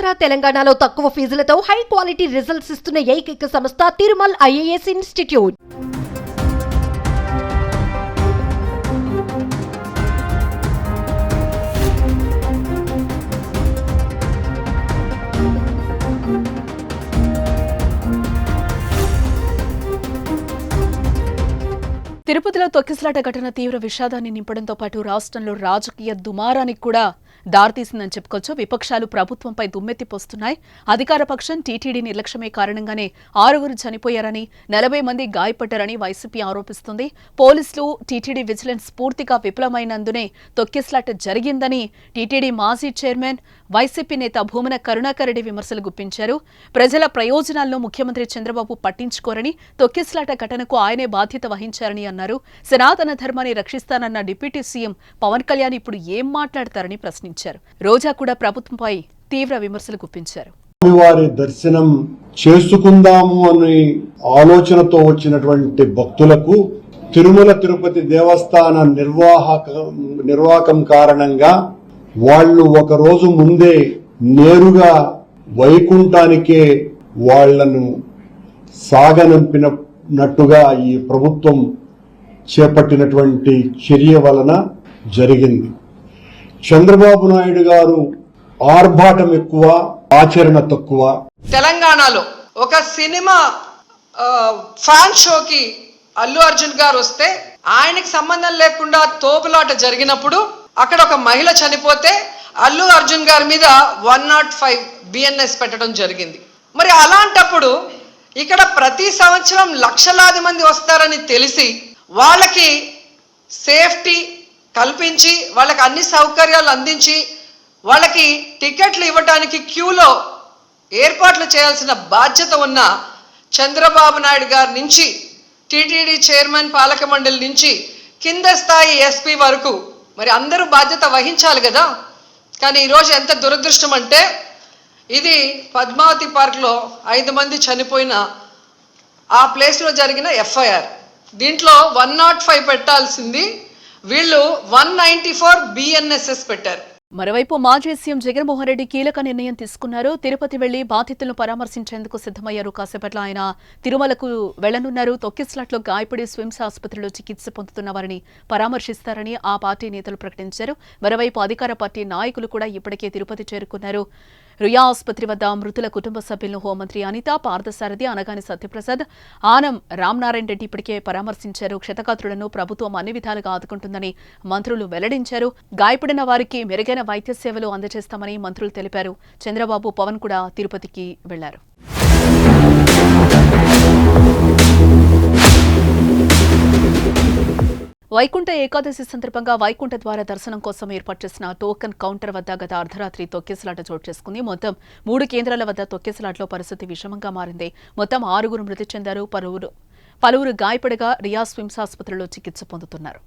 ఆంధ్ర తెలంగాణలో తక్కువ ఫీజులతో high quality results ఇస్తున్న ఏకైక సంస్థ తిరుమల్ ఐఏఎస్ ఇన్స్టిట్యూట్. తిరుపతిలో తొక్కిసలాట ఘటన తీవ్ర విషాదాన్ని నింపడంతో పాటు రాష్ట్రంలో రాజకీయ దుమారానికి కూడా దారితీసిందని చెప్పుకోవచ్చు. విపక్షాలు ప్రభుత్వంపై దుమ్మెత్తిపోస్తున్నాయి. అధికార పక్షం టీటీడీ నిర్లక్ష్యమే కారణంగానే 6 చనిపోయారని 40 మంది గాయపడ్డారని వైసీపీ ఆరోపిస్తుంది. పోలీసులు టీటీడీ విజిలెన్స్ పూర్తిగా విఫలమైనందునే తొక్కిసలాట జరిగిందని టీటీడీ మాజీ చైర్మన్ వైసీపీ నేత భూమన కరుణాకర్ రెడ్డి విమర్శలు గుప్పించారు. ప్రజల ప్రయోజనాలను ముఖ్యమంత్రి చంద్రబాబు పట్టించుకోరని, తొక్కిసలాట ఘటనకు ఆయనే బాధ్యత వహించారని అన్నారు. సనాతన ధర్మాన్ని రక్షిస్తానన్న డిప్యూటీ సీఎం పవన్ కళ్యాణ్ ఇప్పుడు ఏం మాట్లాడతారని ప్రశ్నించారు. రోజా కూడా ప్రభుత్వంపై తీవ్ర విమర్శలు గుప్పించారు. వారి దర్శనం చేసుకుందాము అనే ఆలోచనతో వచ్చినటువంటి భక్తులకు తిరుమల తిరుపతి దేవస్థాన నిర్వాహకం కారణంగా వాళ్ళు ఒక రోజు ముందే నేరుగా వైకుంఠానికే వాళ్లను సాగనంపినట్టుగా ఈ ప్రభుత్వం చేపట్టినటువంటి చర్య వలన జరిగింది. చంద్రబాబు నాయుడు గారు ఆర్భాటం ఎక్కువ, ఆచరణ తక్కువ. తెలంగాణలో ఒక సినిమా ఫ్యాన్ షోకి అల్లు అర్జున్ గారు వస్తే ఆయనకి సంబంధం లేకుండా తోపులాట జరిగినప్పుడు అక్కడ ఒక మహిళ చనిపోతే అల్లు అర్జున్ గారి మీద 105 బిఎన్ఎస్ పెట్టడం జరిగింది. మరి అలాంటప్పుడు ఇక్కడ ప్రతి సంవత్సరం లక్షలాది మంది వస్తారని తెలిసి వాళ్ళకి సేఫ్టీ కల్పించి వాళ్ళకి అన్ని సౌకర్యాలు అందించి వాళ్ళకి టికెట్లు ఇవ్వడానికి క్యూలో ఏర్పాట్లు చేయాల్సిన బాధ్యత ఉన్న చంద్రబాబు నాయుడు గారి నుంచి, టీటీడీ చైర్మన్, పాలక మండలి నుంచి కింద స్థాయి ఎస్పీ వరకు మరి అందరూ బాధ్యత వహించాలి కదా. కానీ ఈరోజు ఎంత దురదృష్టం అంటే ఇది పద్మావతి పార్క్లో 5 మంది చనిపోయిన ఆ ప్లేస్లో జరిగిన ఎఫ్ఐఆర్. దీంట్లో 105 పెట్టాల్సింది వీళ్ళు 194 బిఎన్ఎస్ఎస్ పెట్టారు. మరోవైపు మాజీ సీఎం జగన్మోహన్ రెడ్డి కీలక నిర్ణయం తీసుకున్నారు. తిరుపతి వెళ్లి బాధితులను పరామర్శించేందుకు సిద్దమయ్యారు. కాసేపట్లో ఆయన తిరుమలకు వెళ్లనున్నారు. తొక్కిసలాట్లో గాయపడి స్విమ్స్ ఆసుపత్రిలో చికిత్స పొందుతున్న వారిని పరామర్శిస్తారని ఆ పార్టీ నేతలు ప్రకటించారు. మరోవైపు అధికార పార్టీ నాయకులు కూడా ఇప్పటికే తిరుపతి చేరుకున్నారు. రుయా ఆసుపత్రి వద్ద మృతుల కుటుంబ సభ్యులను హోంమంత్రి అనిత, పార్థసారథి, అనగాని సత్యప్రసాద్, ఆనం రామనారాయణ రెడ్డి ఇప్పటికే పరామర్శించారు. క్షతగాత్రులను ప్రభుత్వం అన్ని విధాలుగా ఆదుకుంటుందని మంత్రులు వెల్లడించారు. గాయపడిన వారికి మెరుగైన వైద్య సేవలు అందజేస్తామని మంత్రులు తెలిపారు. చంద్రబాబు, పవన్ కూడా తిరుపతికి వెళ్లారు. వైకుంఠ ఏకాదశి సందర్భంగా వైకుంఠ ద్వార దర్శనం కోసం ఏర్పాటు చేసిన టోకన్ కౌంటర్ వద్ద గత అర్ధరాత్రి తొక్కిసలాట చోటు చేసుకుంది. మొత్తం 3 కేంద్రాల వద్ద తొక్కిసలాట్లో పరిస్థితి విషమంగా మారింది. మొత్తం 6 మృతి చెందారు. పలువురు గాయపడగా రియా స్విమ్స్ ఆసుపత్రిలో చికిత్స పొందుతున్నారు.